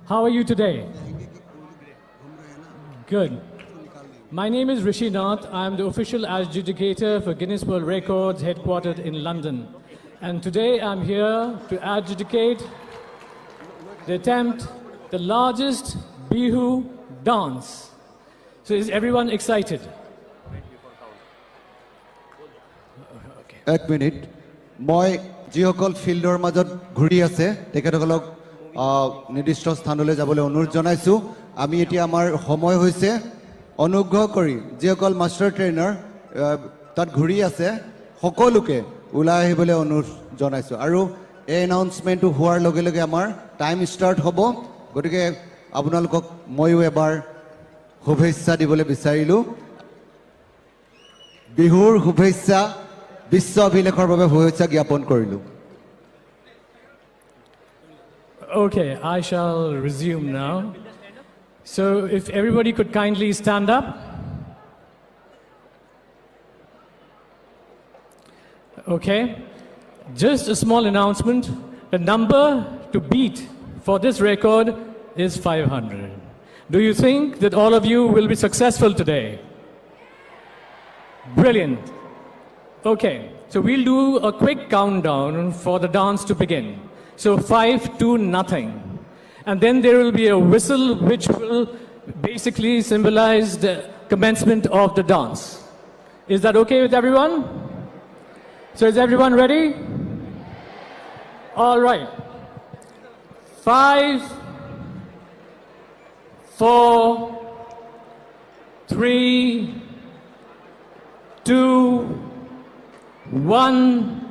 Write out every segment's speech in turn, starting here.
How are you today? Good. My name is Rishi Nath. I am the official adjudicator for Guinness World Records headquartered in London. And today I'm here to adjudicate the attempt, the largest Bihu dance. So is everyone excited? এক minute মই যিসকল ফিল্ডৰ মাজত ঘূৰি আছে তেখেতসকলক নিৰ্দিষ্ট স্থানলৈ যাবলৈ অনুৰোধ জনাইছোঁ আমি এতিয়া আমাৰ সময় হৈছে অনুগ্ৰহ কৰি যিসকল মাষ্টাৰ ট্ৰেইনাৰ তাত ঘূৰি আছে সকলোকে ওলাই আহিবলৈ অনুৰোধ জনাইছোঁ আৰু এই এনাউন্সমেণ্টটো হোৱাৰ লগে লগে আমাৰ টাইম ষ্টাৰ্ট হ'ব গতিকে আপোনালোকক ময়ো এবাৰ শুভেচ্ছা দিবলৈ বিচাৰিলোঁ বিহুৰ শুভেচ্ছা বিশ্ব অভিলেখৰ বাবে শুভেচ্ছা জ্ঞাপন কৰিলোঁ Okay, I shall resume now. So if everybody could kindly stand up. Okay, just a small announcement. The number to beat for this record is 500. Do you think that all of you will be successful today? Brilliant. Okay, so we'll do a quick countdown for the dance to begin. So 5 to nothing. And then there will be a whistle which will basically symbolize the commencement of the dance. Is that okay with everyone? So is everyone ready? All right. 5, 4, 3, 2, 1.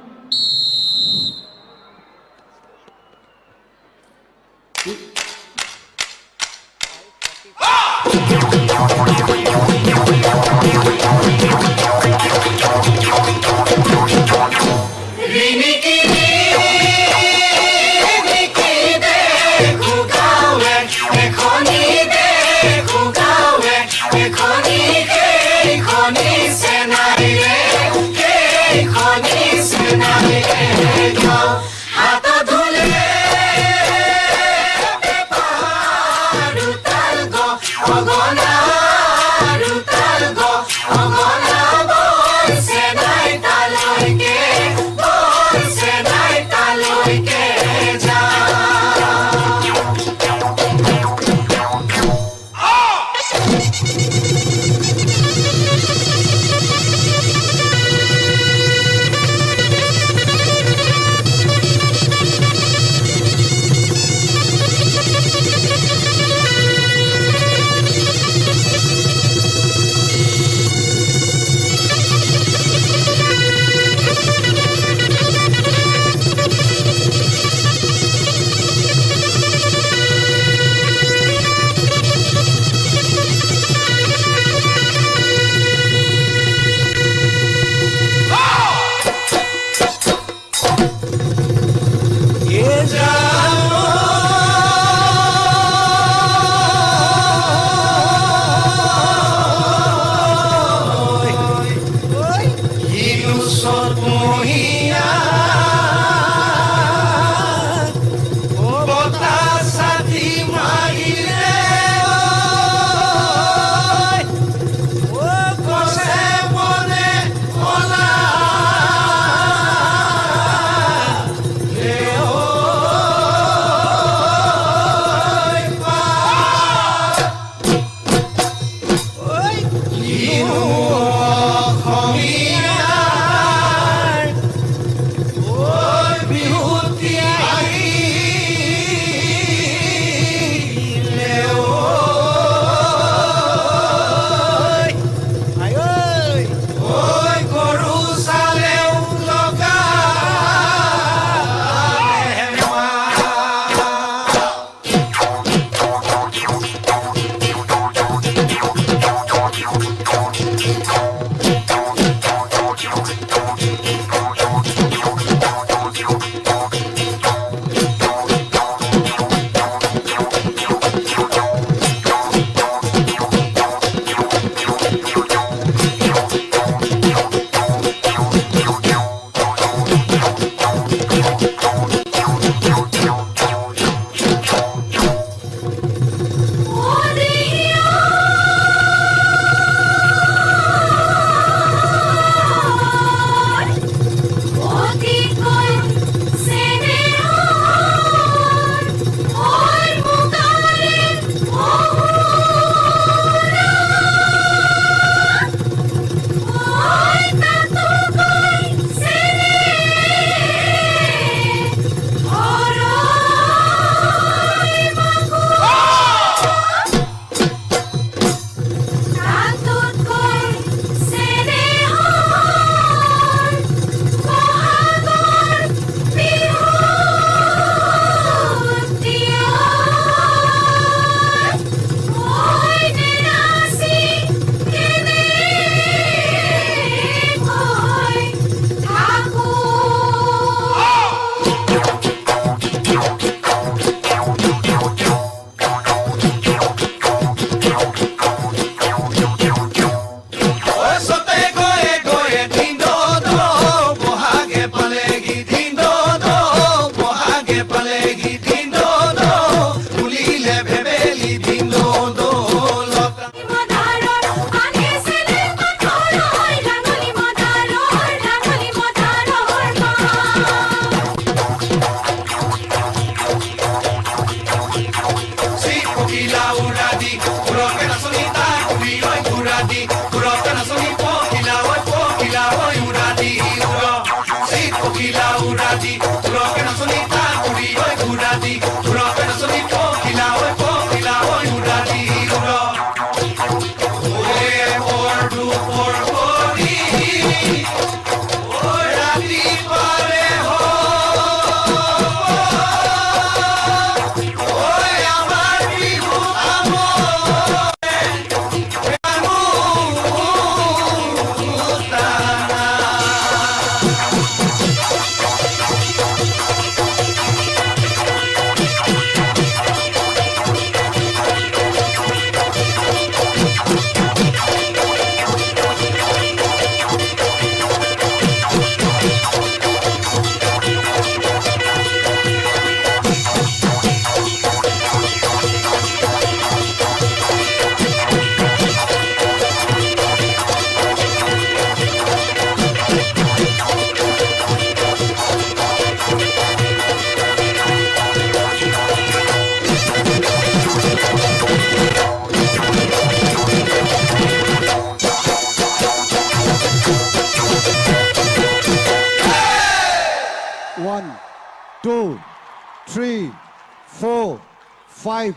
5,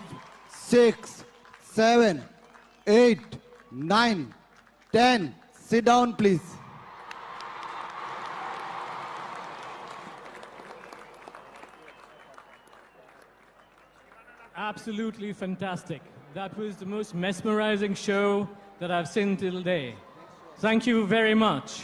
6, 7, 8, 9, 10. Sit down, please. Absolutely fantastic. That was the most mesmerizing show that I've seen till day. Thank you very much.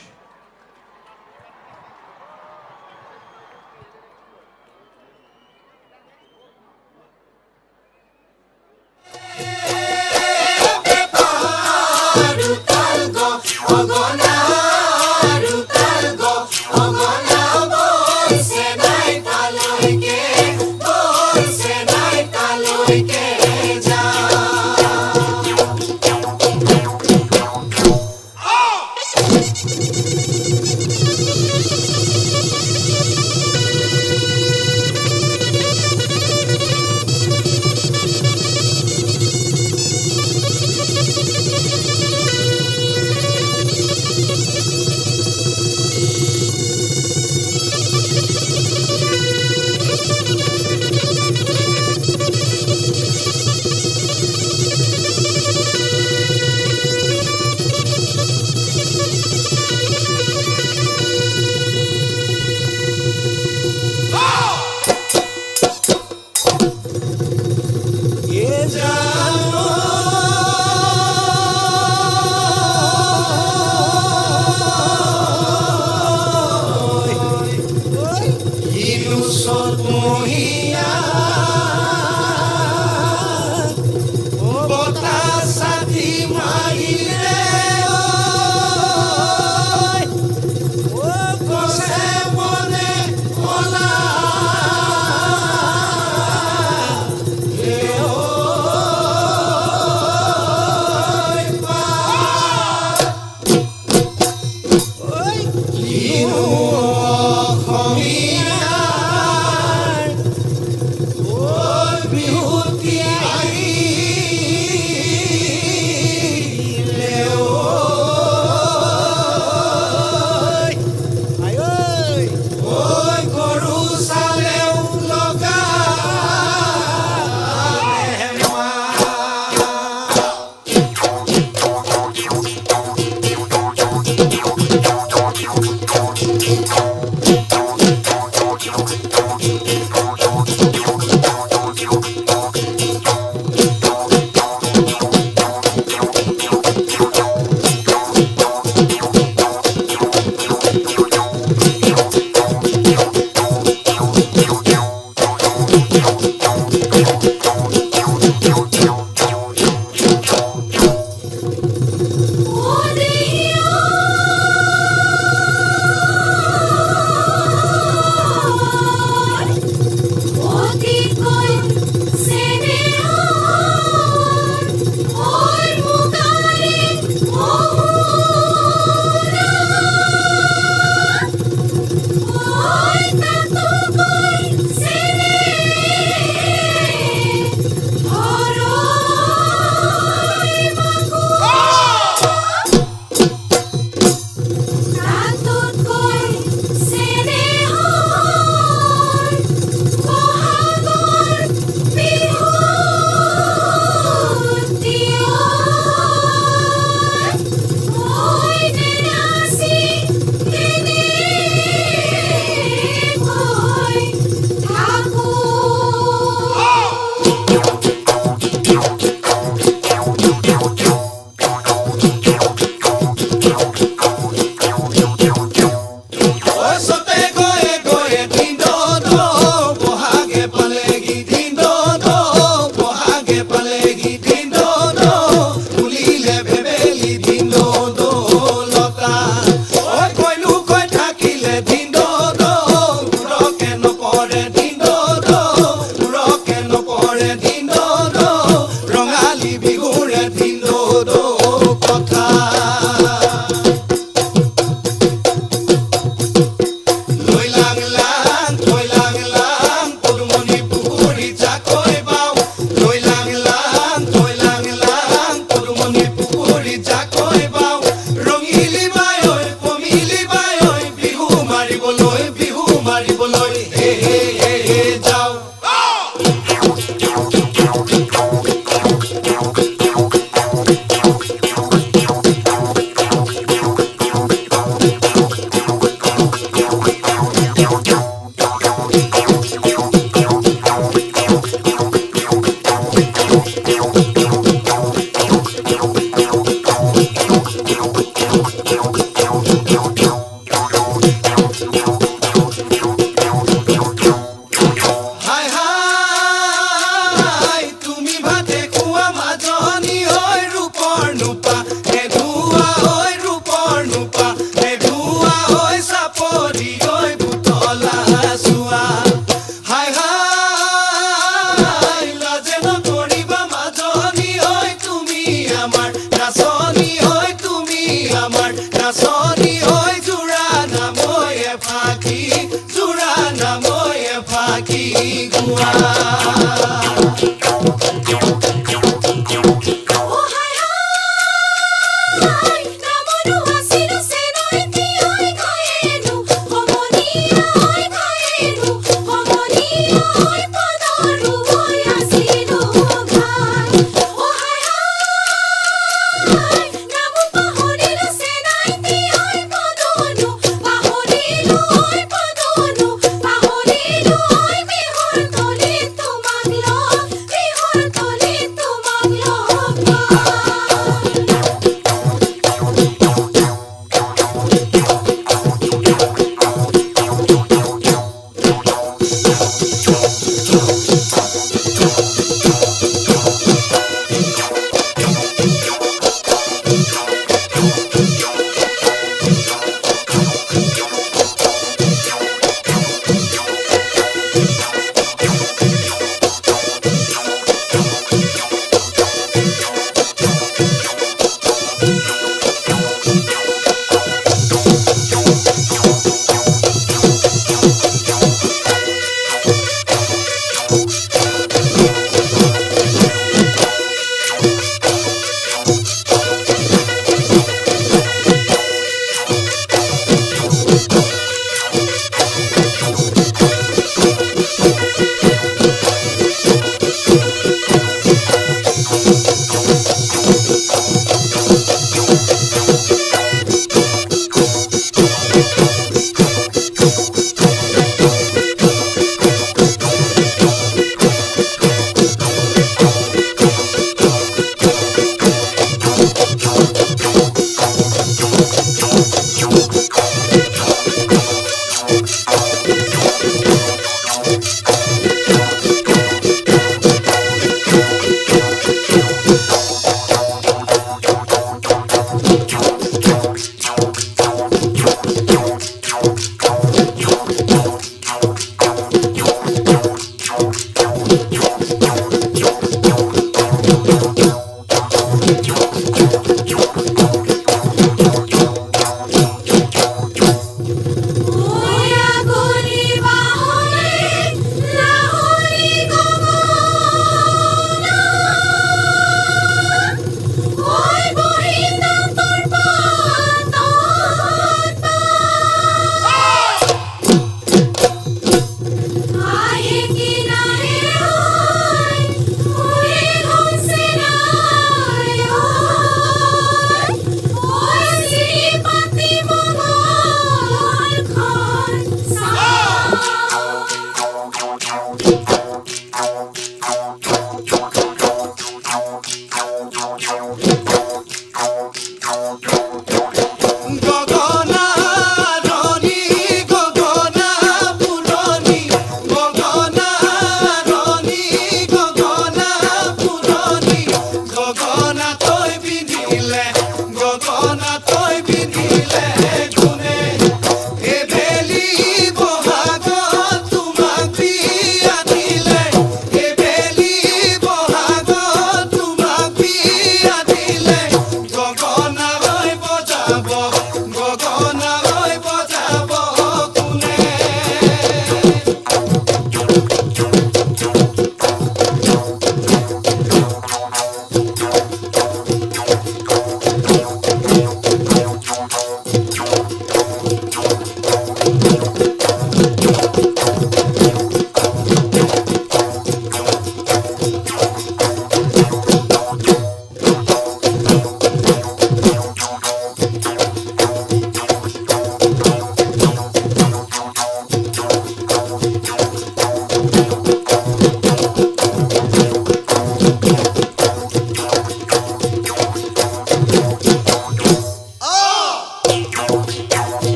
মাৰিবলৈ হে হে হে হে যাও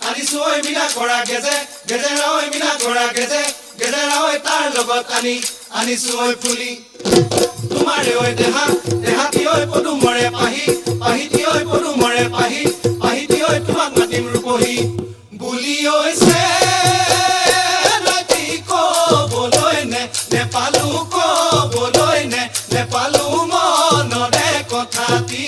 Ani soy mina kora geze, geze roy mina ঘোড়া গেজে গেজেরা ওই তার লগত আনিছো ওই ফুলি তোমারে ওই দেহাতি ওই পদু মৰে পাহিতি ওই পদু মৰে পাহিতি ওই তোমাক মাতিম ৰূপহী বুলি ঐছে নদী কবলৈ নেপালো কবলৈ নেপালো মনৰে কথাটি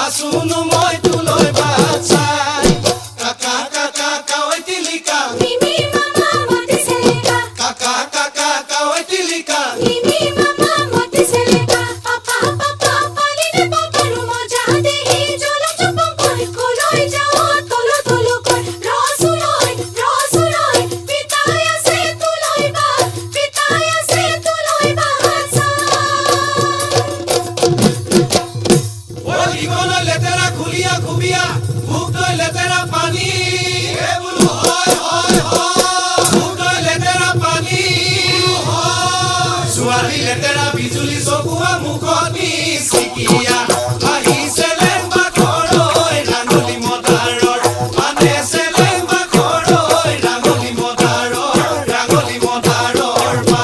Asunu moi tuloi batsai kaka kaka kawai tilika mimi mama mati seleka kaka kaka kawai tilika mimi mama mati seleka papa papa paline papa rumo jade hi jolo chupam koi koloi jao tolo tolo koi rosuloi pitaya se tuloi ba sa Oligona letera খুলিয়া খুবিয়া মুখ দই লেতেরা পানি এ বুলু হয় মুখ দই লেতেরা পানি সুয়ালি লেতেরা বিজুলি চকুয়া মুখনি সিকিয়া আহিছে লেম্বা ঘৰৈ ৰাঙলি মদাৰৰ মানে লেম্বা ঘৰৈ ৰাঙলি মদাৰৰ মা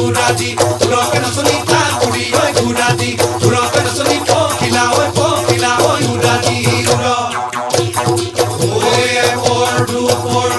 Uradi, uro que no sonita, uri oi uradi, uro que no sonita, kila oi uradi, uro. Oye por du por